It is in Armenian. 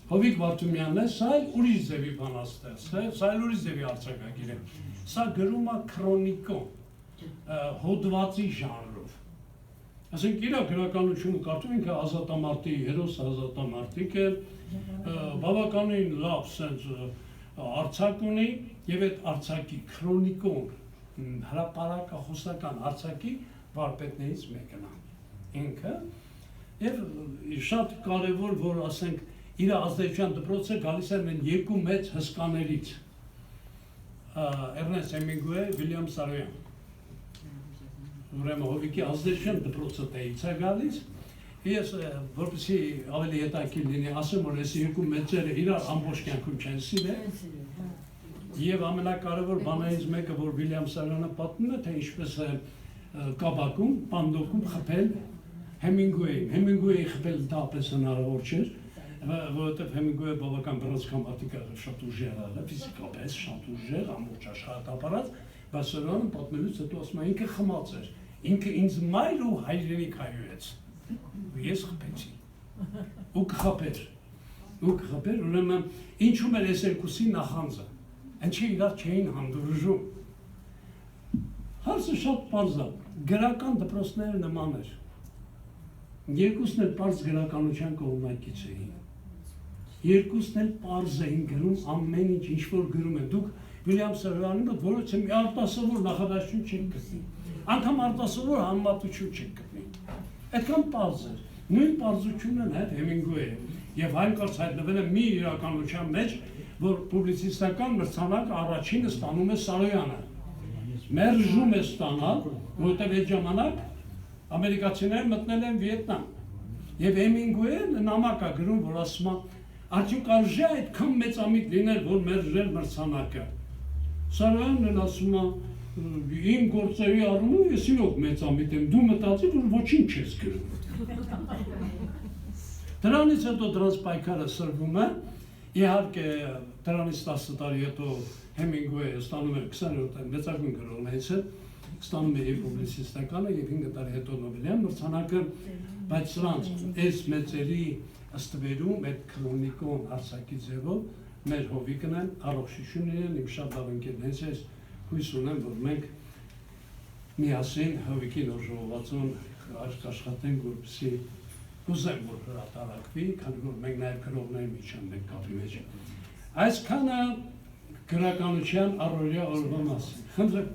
Հովիկ Վարդումյանն է, սա էլ ուրիշ ձևի բանաստեղծ է, սա էլ ուրիշ ձևի արձակագիր է։ Սա գրում է քրոնիկոն, հոդվածի ժանրով։ Ասենք իր գրականությունը կարդում ինքը ազատամարտի հերոս ազատամարտիկ է, բավականին լավ սենց արձակ ունի եւ այդ արձակի քրոնիկոն հրապարակախոսական արձակի վարպետներից մեկն է ինքը եւ շատ կարեւոր որ ասենք իր ազդեցության դպրոցը գալիս է մեն երկու մեծ հսկաներից Էրնեստ Հեմինգուեյ, Վիլյամ Սարոյան ուրեմն հովիկի ազդեցության դպրոցը դեից է գալիս ես որպեսզի ավելի հետաքրքիր լինի ասեմ որ այս երկու մեծերը իրար ամբողջ կյանքում չեն սիրել եւ ամենակարևոր բաններից մեկը որ Վիլյամ Սարոյանը պատմում է թե ինչպես է կաբակում պանդոկում խփել Հեմինգուեյի խփել դա պես հնարավոր չէր որովհետեւ Հեմինգուեյը բավական բռնցքամ արտիկա շատ ուժեղ է ֆիզիկապես շատ ուժեղ ամբողջ աշխատապարած բայց Սարոյանը պատմելուց հետո ասում է ինքը խմած էր ինքը ինձ մայր ու հայրենիք հայրեց ես խփեցի ու կխփեր ուրեմն ինչու՞ մեր այս երկուսի նախանձը ինչի իրար չէին հանդուրժում հարցը շատ պարզ է գրական դպրոցները նման էր երկուսն էլ պարզ գրականության կողմնակից էին երկուսն էլ պարզ էին գրում ամեն ինչ որ գրում են դուք Վիլյամ Սարոյանի մոտ որոշ մի արտասովոր նախադասություն չեք գտնի անգամ արտասովոր համեմատություն չեք գտնի այդքան պարզ էր նույն պարզությունն է Հեմինգուեյը եւ հանկարծ հայտնվել է մի իրականության մեջ որ պուբլիցիստական մրցանակ առաջինը ստանում է Սարոյանը մերժում է ստանալ որտեղ այդ ժամանակ ամերիկացիները մտնել են Վիետնամ եւ Հեմինգուեյը նամակ է գրում որ ասում է արդյոք արժե այդքան մեծամիտ լինել որ մերժել մրցանակը Սարոյանն ասում է իմ գործերի առումով ես իրոք մեծամիտ եմ դու մտածիր որ ոչինչ չես գրում դրանից հետո դրանց պայքարը սրվում է իհարկե դրանից 10 տարի հետո Հեմինգուեյը ստանում է 20-րդ մեծագույն գրողներից է ստանում է եւ պուբլիցիստականը եւ 5 տարի հետո Նոբելյան մրցանակը բայց սրանց այս մեծերի ըստվերում այդ քրոնիկոն արձակի ձևով մեր հովիկն են առողջություն իրեն իմ շատ լավ ընկերներից ես հույս ունեմ որ մենք միասին հովիկի նոր ժողովածուն աշխատենք որպեսզի կուզեմ որ հրատարակվի քանի որ մենք նաև գրողների միջան մենք կապի մեջ այսքանը գրականության առօրյա օրվա մասին խնդրեմ